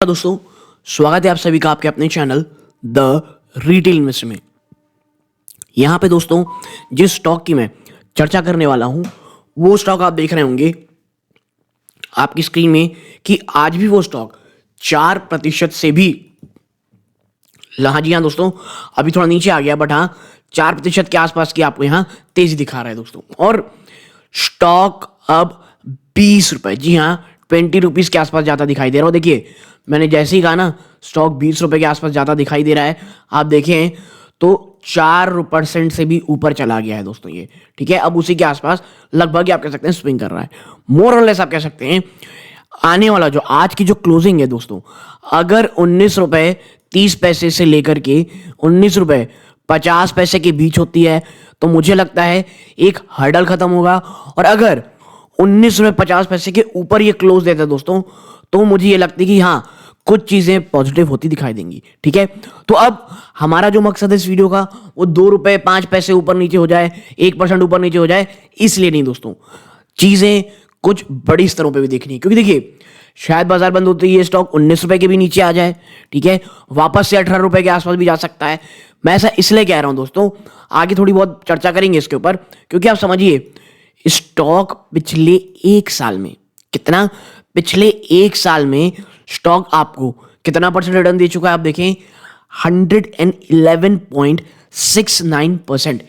दोस्तों, स्वागत है आप सभी का आपके अपने चैनल द रिटेल इन्वेस्टर में। यहाँ पे दोस्तों जिस स्टॉक की मैं चर्चा करने वाला हूँ वो स्टॉक आप देख रहे होंगे आपकी स्क्रीन में कि आज भी वो स्टॉक 4% से भी, हाँ जी हाँ दोस्तों, अभी थोड़ा नीचे आ गया बट हाँ 4% के आसपास की आपको यहाँ तेजी दिखा रहा है दोस्तों। और स्टॉक अब 20 रुपए, जी हाँ 20 रुपीज़ के आसपास जाता दिखाई दे रहा हो। देखिए मैंने जैसे ही कहा ना स्टॉक 20 रुपए के आसपास जाता दिखाई दे रहा है, आप देखें तो 4% से भी ऊपर चला गया है दोस्तों ये, ठीक है। अब उसी के आसपास लगभग आप कह सकते हैं स्विंग कर रहा है, मोर और लेस आप कह सकते हैं। आने वाला जो आज की जो क्लोजिंग है दोस्तों, अगर 19 रुपए 30 पैसे से लेकर के 19 रुपए 50 पैसे के बीच होती है तो मुझे लगता है एक हर्डल खत्म होगा। और अगर 19 रुपए 50 पैसे के ऊपर ये क्लोज देता है दोस्तों, तो मुझे ये लगता है कि हाँ कुछ चीजें पॉजिटिव होती दिखाई देंगी, ठीक है। तो अब हमारा जो मकसद है इस वीडियो का वो 2 रुपए 5 पैसे ऊपर नीचे हो जाए, 1% ऊपर नीचे हो जाए, इसलिए नहीं दोस्तों, चीजें कुछ बड़ी स्तरों पे भी देखनी है। क्योंकि देखिए शायद बाजार बंद होते ही ये स्टॉक 19 रुपए के भी नीचे आ जाए, ठीक है, वापस से 18 रुपए के आसपास भी जा सकता है। मैं ऐसा इसलिए कह रहा हूं दोस्तों, आगे थोड़ी बहुत चर्चा करेंगे इसके ऊपर, क्योंकि आप समझिए स्टॉक पिछले एक साल में कितना, पिछले एक साल में स्टॉक आपको कितना परसेंट रिटर्न दे चुका है आप देखें, 111.69%,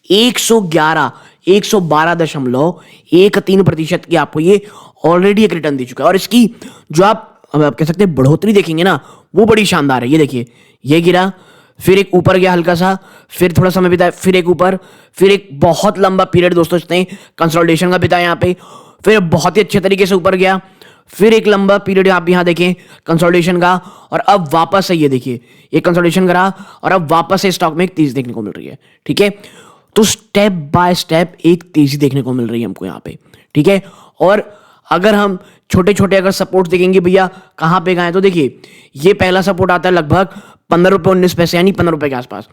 112.13% की आपको ये ऑलरेडी एक रिटर्न दे चुका है। और इसकी जो आप कह सकते हैं बढ़ोतरी देखेंगे ना, वो बड़ी शानदार है। ये देखिए ये गिरा, फिर एक ऊपर गया हल्का सा, फिर थोड़ा समय बिताया, फिर एक ऊपर, फिर एक बहुत लंबा पीरियड दोस्तों इसने कंसोलिडेशन का बिताया यहाँ पे, फिर बहुत ही अच्छे तरीके से ऊपर गया, फिर एक लंबा पीरियड आप यहाँ देखें कंसोलिडेशन का, और अब वापस से ये देखिए ये कंसोलिडेशन करा और अब वापस से स्टॉक में एक तेजी देखने को मिल रही है, ठीक है। तो स्टेप बाय स्टेप एक तेजी देखने को मिल रही है हमको यहाँ पे, ठीक है। और अगर हम छोटे छोटे अगर सपोर्ट देखेंगे भैया कहां पे गए, तो देखिए ये पहला सपोर्ट आता है लगभग 15 रुपए 19 पैसे, यानी 15 रुपए के आसपास।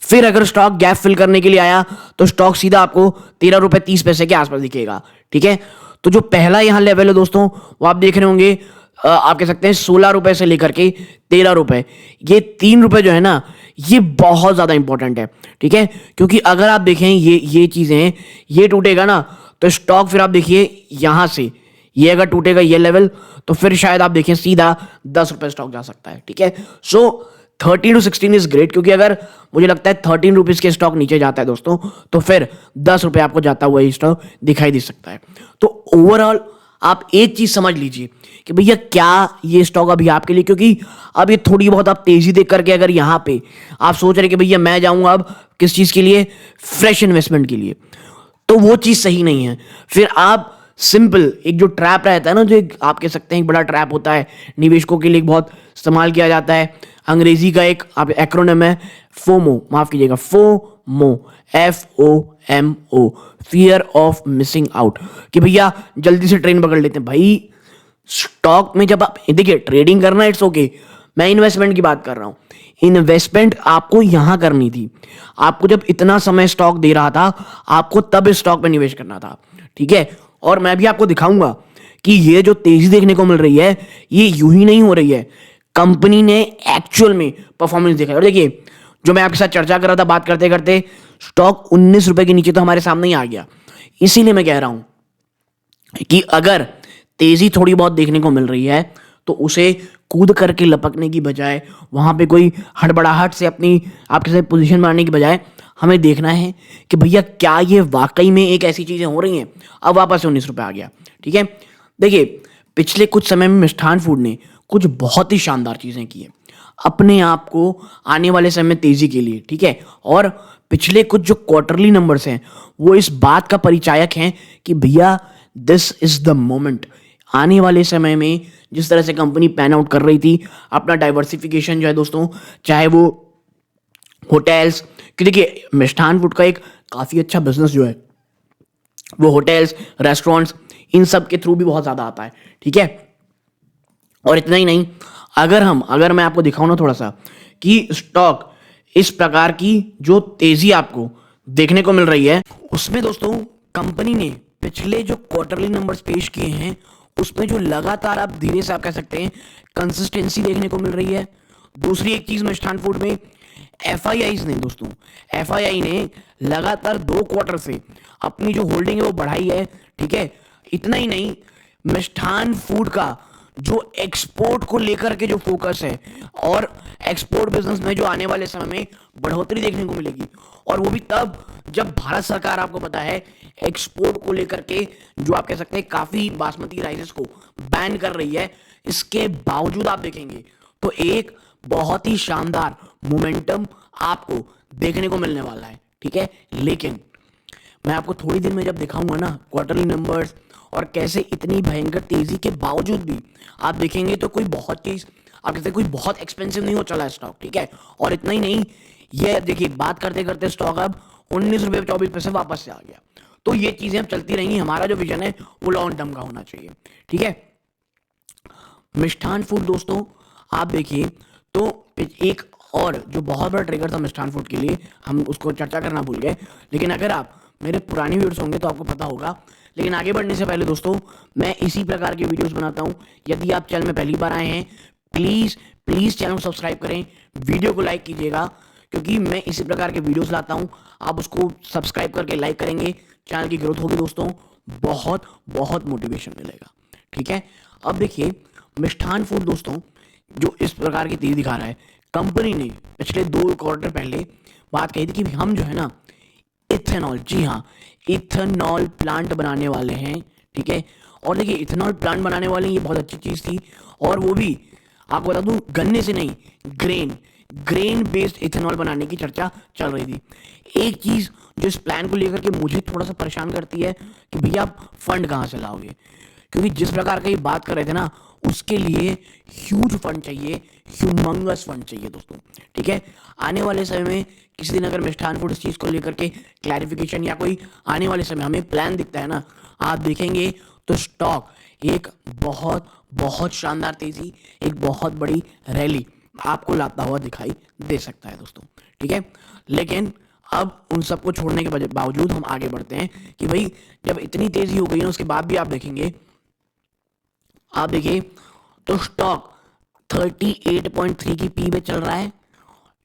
फिर अगर स्टॉक गैप फिल करने के लिए आया तो स्टॉक सीधा आपको 13 रुपए 30 पैसे के आसपास दिखेगा, ठीक है। तो जो पहला यहां लेवल है दोस्तों वो आप देख रहे होंगे, आप कह सकते हैं 16 रुपए से लेकर के 13 रुपए, ये 3 रुपए जो है ना ये बहुत ज्यादा इंपॉर्टेंट है, ठीक है। क्योंकि अगर आप देखें ये चीजें ये टूटेगा ना तो स्टॉक फिर आप देखिए यहां से ये अगर टूटेगा ये लेवल तो फिर शायद आप देखें सीधा 10 रुपए स्टॉक जा सकता है, ठीक है। सो 13 to 16 इज ग्रेट, क्योंकि अगर मुझे लगता है 13 रुपीज के स्टॉक नीचे जाता है दोस्तों तो फिर 10 रुपए आपको जाता हुआ ये स्टॉक दिखाई दे सकता है। तो ओवरऑल आप एक चीज समझ लीजिए कि भैया क्या ये स्टॉक अभी आपके लिए, क्योंकि अब ये थोड़ी बहुत आप तेजी देख करके अगर यहां पे आप सोच रहे कि भैया मैं जाऊंगा अब किस चीज के लिए, फ्रेश इन्वेस्टमेंट के लिए, तो वो चीज सही नहीं है। फिर आप सिंपल एक जो ट्रैप रहता है ना, जो आप कह सकते हैं एक बड़ा ट्रैप होता है निवेशकों के लिए बहुत इस्तेमाल किया जाता है, अंग्रेजी का एक आप एक्रोनिम है फोमो, माफ कीजिएगा FOMO, FOMO, fear of missing out, कि भैया जल्दी से ट्रेन पकड़ लेते हैं। भाई स्टॉक में जब आप देखिए ट्रेडिंग करना इट्स ओके, मैं इन्वेस्टमेंट की बात कर रहा हूं। इन्वेस्टमेंट आपको यहां करनी थी, आपको जब इतना समय स्टॉक दे रहा था आपको तब इस स्टॉक में निवेश करना था, ठीक है। और मैं भी आपको दिखाऊंगा कि ये जो तेजी देखने को मिल रही है ये यूं ही नहीं हो रही है, कंपनी ने एक्चुअल में परफॉर्मेंस देखा है। और देखिए जो मैं आपके साथ चर्चा कर रहा था बात करते करते, स्टॉक 19 रुपए के नीचे तो हमारे सामने ही आ गया। इसीलिए मैं कह रहा हूं कि अगर तेजी थोड़ी बहुत देखने को मिल रही है तो उसे कूद करके लपकने की बजाय, वहां पे कोई हड़बड़ाहट से अपनी आपके साथ पोजीशन मारने की बजाय हमें देखना है कि भैया क्या ये वाकई में एक ऐसी चीजें हो रही हैं। अब वापस 19 रुपए आ गया, ठीक है। देखिए पिछले कुछ समय में मिष्ठान फूड ने कुछ बहुत ही शानदार चीजें की है अपने आप को आने वाले समय में तेजी के लिए, ठीक है। और पिछले कुछ जो क्वार्टरली नंबर्स हैं वो इस बात का परिचायक हैं कि भैया दिस इज द मोमेंट। आने वाले समय में जिस तरह से कंपनी पैन आउट कर रही थी अपना डाइवर्सिफिकेशन जो है दोस्तों, चाहे वो होटल्स, कि देखिए मिष्ठान फूड का एक काफी अच्छा बिजनेस जो है वो होटल्स रेस्टोरेंट्स इन सब के थ्रू भी बहुत ज्यादा आता है, ठीक है। और इतना ही नहीं, अगर मैं आपको दिखाऊं ना थोड़ा सा कि स्टॉक इस प्रकार की जो तेजी आपको देखने को मिल रही है उसमें दोस्तों कंपनी ने पिछले जो क्वार्टरली नंबर्स पेश किए हैं उसमें जो लगातार आप धीरे से आप कह सकते हैं कंसिस्टेंसी देखने को मिल रही है। दूसरी एक चीज मिष्ठान फूड में एफआईआई ने दोस्तों, एफआईआई ने लगातार 2 क्वार्टर से अपनी जो होल्डिंग है वो बढ़ाई है। ठीक है, इतना ही नहीं, मिष्ठान फूड का जो एक्सपोर्ट को लेकर के जो फोकस है और एक्सपोर्ट बिजनेस में जो आने वाले समय में बढ़ोतरी देखने को मिलेगी, और वो भी तब जब भारत सरकार आपको पता है एक्सपोर्ट को लेकर के जो आप कह सकते हैं काफी बासमती राइसेस को बैन कर रही है, इसके बावजूद आप देखेंगे तो एक बहुत ही शानदार मोमेंटम आपको देखने को मिलने वाला है। ठीक है, लेकिन मैं आपको थोड़ी देर में जब दिखाऊंगा ना क्वार्टरली नंबर्स और कैसे इतनी भयंकर तेजी के बावजूद भी आप देखेंगे तो कोई बहुत चीज आप कहते हैं कोई बहुत एक्सपेंसिव नहीं हो चला है स्टॉक। ठीक है, और इतना ही नहीं, ये देखिए बात करते करते स्टॉक अब 19 रुपये 24 पैसे वापस से आ गया। तो ये चीजें अब चलती रहेंगी, हमारा जो विजन है वो लॉन्ग टर्म का होना चाहिए। ठीक है, मिष्ठान फूड दोस्तों आप देखिए तो एक और जो बहुत बड़ा ट्रिगर था मिष्ठान फूड के लिए, हम उसको चर्चा करना भूल गए, लेकिन अगर आप मेरे पुरानी वीडियोस होंगे तो आपको पता होगा। लेकिन आगे बढ़ने से पहले दोस्तों मैं इसी प्रकार के वीडियोस बनाता हूं। यदि आप चैनल में पहली बार आए हैं प्लीज प्लीज चैनल को सब्सक्राइब करें, वीडियो को लाइक कीजिएगा, क्योंकि मैं इसी प्रकार के वीडियोस लाता हूं। आप उसको सब्सक्राइब करके लाइक करेंगे, चैनल की ग्रोथ होगी दोस्तों, बहुत बहुत मोटिवेशन मिलेगा। ठीक है, अब देखिए मिष्ठान फूड दोस्तों जो इस प्रकार की तेजी दिखा रहा है, कंपनी ने पिछले 2 क्वार्टर पहले बात कही थी कि हम जो है ना इथेनॉल, जी हाँ इथेनॉल प्लांट बनाने वाले हैं। ठीक है, और देखिए इथेनॉल प्लांट बनाने वाले ये बहुत अच्छी चीज थी, और वो भी आपको बता दूं गन्ने से नहीं, ग्रेन बेस्ड इथेनॉल बनाने की चर्चा चल रही थी। एक चीज जो इस प्लान को लेकर के मुझे थोड़ा सा परेशान करती है कि भैया आप फंड कहां से लाओगे, क्योंकि जिस प्रकार का ये बात कर रहे थे ना उसके लिए ह्यूज फंड चाहिए, ह्यूमंगस फंड चाहिए दोस्तों। ठीक है, आने वाले समय में किसी दिन अगर मिष्ठान फूड इस चीज को लेकर के क्लैरिफिकेशन या कोई आने वाले समय हमें प्लान दिखता है ना, आप देखेंगे तो स्टॉक एक बहुत बहुत शानदार तेजी, एक बहुत बड़ी रैली आपको लाता हुआ दिखाई दे सकता है दोस्तों। ठीक है, लेकिन अब उन सबको छोड़ने के बावजूद हम आगे बढ़ते हैं कि भाई जब इतनी तेजी हो गई ना उसके बाद भी आप देखेंगे, आप देखिए तो स्टॉक 38.3 की पी में चल रहा है,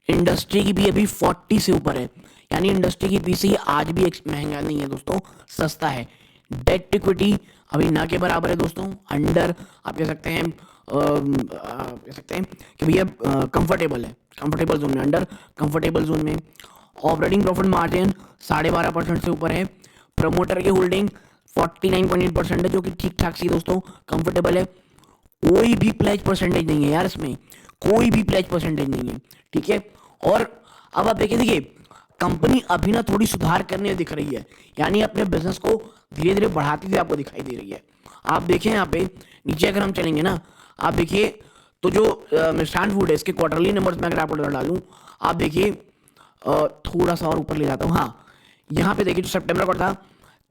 इंडस्ट्री की भी अभी 40 से ऊपर है, यानी इंडस्ट्री की पी से आज भी महंगा नहीं है दोस्तों, सस्ता है। डेट इक्विटी अभी ना के बराबर है दोस्तों, अंडर आप कह सकते हैं कि भैया कंफर्टेबल है, कंफर्टेबल जोन में, अंडर कंफर्टेबल जोन में। ऑपरेटिंग प्रॉफिट मार्जिन 12.5% से ऊपर है। प्रमोटर की होल्डिंग 49.8% है, जो कि ठीक ठाक सी दोस्तों कंफर्टेबल है। कोई भी प्लेज परसेंटेज नहीं है यार, इसमें कोई भी प्लेज परसेंटेज नहीं है। ठीक है, और अब आप देखिए कंपनी अभी ना थोड़ी सुधार करने दिख रही है, यानी अपने बिजनेस को धीरे धीरे बढ़ाती हुई आपको दिखाई दे रही है। आप देखें यहाँ पे नीचे अगर हम चलेंगे ना, आप देखिए तो जो मिष्ठान फूड है इसके क्वार्टरली नंबर्स में अगर आपको डालूं, आप देखिए थोड़ा सा और ऊपर ले जाता हूं। हाँ, यहाँ पे देखिए जो सितंबर का था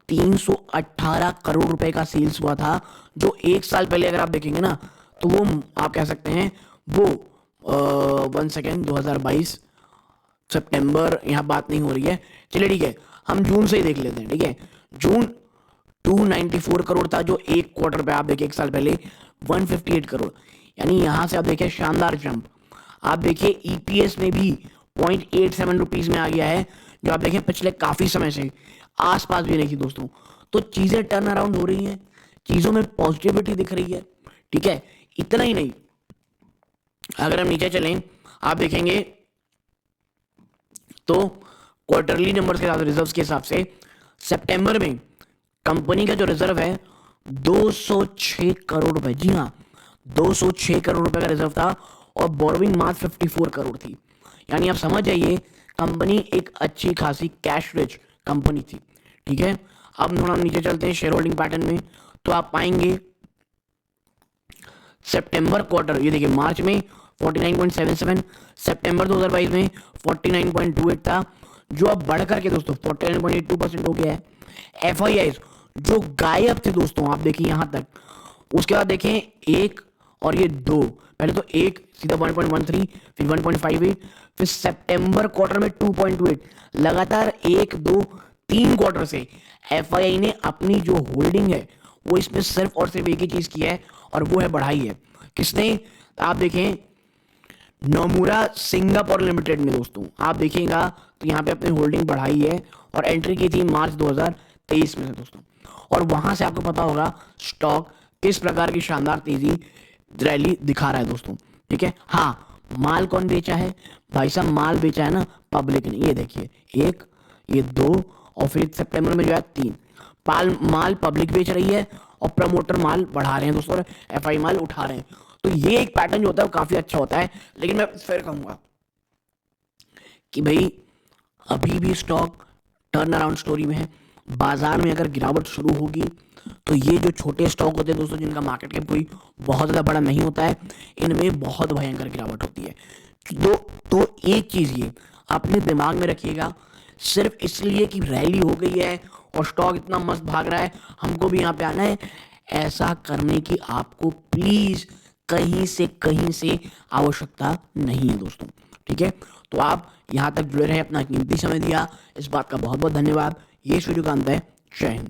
318 करोड़ रुपए का सेल्स हुआ था, जो एक साल पहले अगर आप देखेंगे ना तो वो आप कह सकते हैं वो 1 सेकेंड 2022 सितंबर यहाँ बात नहीं हो रही है, चलिए ठीक है हम जून से ही देख लेते हैं। ठीक है, जून 294 करोड़ था, जो एक क्वार्टर पे आप देखिए एक साल पहले 158 करोड़, यानी यहां से आप देखिए शानदार जंप। आप देखिए ईपीएस में भी 0.87 रुपीज में आ गया है, जो आप देखें पिछले काफी समय से आसपास भी नहीं थी दोस्तों। तो चीजें टर्न अराउंड हो रही हैं, चीजों में पॉजिटिविटी दिख रही है। ठीक है, इतना ही नहीं, अगर हम नीचे चलें आप देखेंगे तो क्वार्टरली नंबर के साथ रिजर्व्स के हिसाब से सितंबर में कंपनी का जो रिजर्व है 206 करोड़ रुपए, जी हाँ 206 करोड़ रुपए का रिजर्व था, और बोरोविंग मात्र 54 करोड़ थी। यानी आप समझ जाइए कंपनी एक अच्छी खासी कैश रिच कंपनी थी। ठीक है, अब थोड़ा नीचे चलते हैं शेयर होल्डिंग पैटर्न में, तो आप पाएंगे सितंबर क्वार्टर, ये देखिए मार्च में 49.77, सितंबर 2022 में 49.28 था, जो अब बढ़कर के दोस्तों 49.82% हो गया है। एफआईआई जो गायब थे दोस्तों, आप देखिए यहां तक, उसके बाद देखें एक और ये दो, पहले तो एक सीधा 1.13, फिर 1.58, फिर सितंबर क्वार्टर में 2.28, लगातार 1 2 3 क्वार्टर से एफआईआई ने अपनी जो होल्डिंग है वो इसमें सिर्फ और सिर्फ एक ही चीज की है और वो है बढ़ाई है। किसने? आप देखें नोमुरा सिंगापुर लिमिटेड ने दोस्तों, आप देखिएगा तो यहाँ पे अपनी होल्डिंग बढ़ाई है और एंट्री की थी मार्च 2023 में से दोस्तों। और वहां से आपको पता होगा स्टॉक किस प्रकार की शानदार तेजी रैली दिखा रहा है दोस्तों। ठीक है, हाँ माल कौन बेचा है भाई साहब? माल बेचा है ना पब्लिक ने। ये देखिए एक, ये दो, और फिर सितंबर में जो है 3 माल पब्लिक बेच रही है और प्रमोटर माल बढ़ा रहे हैं दोस्तों, एफआई माल उठा रहे हैं। तो ये एक पैटर्न जो होता है वो काफी अच्छा होता है। लेकिन मैं फिर कहूंगा कि भाई अभी भी स्टॉक टर्न अराउंड स्टोरी में है। बाजार में अगर गिरावट शुरू होगी तो ये जो छोटे स्टॉक होते हैं दोस्तों, जिनका मार्केट कैप कोई बहुत ज़्यादा बड़ा नहीं होता है, इनमें बहुत भयंकर गिरावट होती है। तो एक चीज़ ये अपने दिमाग में रखिएगा, सिर्फ इसलिए कि रैली हो गई है और स्टॉक इतना मस्त भाग रहा है हमको भी यहाँ पे आना है, ऐसा करने की आपको प्लीज़ कहीं से आवश्यकता नहीं है दोस्तों। ठीक है, तो आप यहाँ तक जुड़े रहे, अपना कीमती समय दिया, इस बात का बहुत बहुत धन्यवाद। ये इस वीडियो का अंत है। जय हिंद।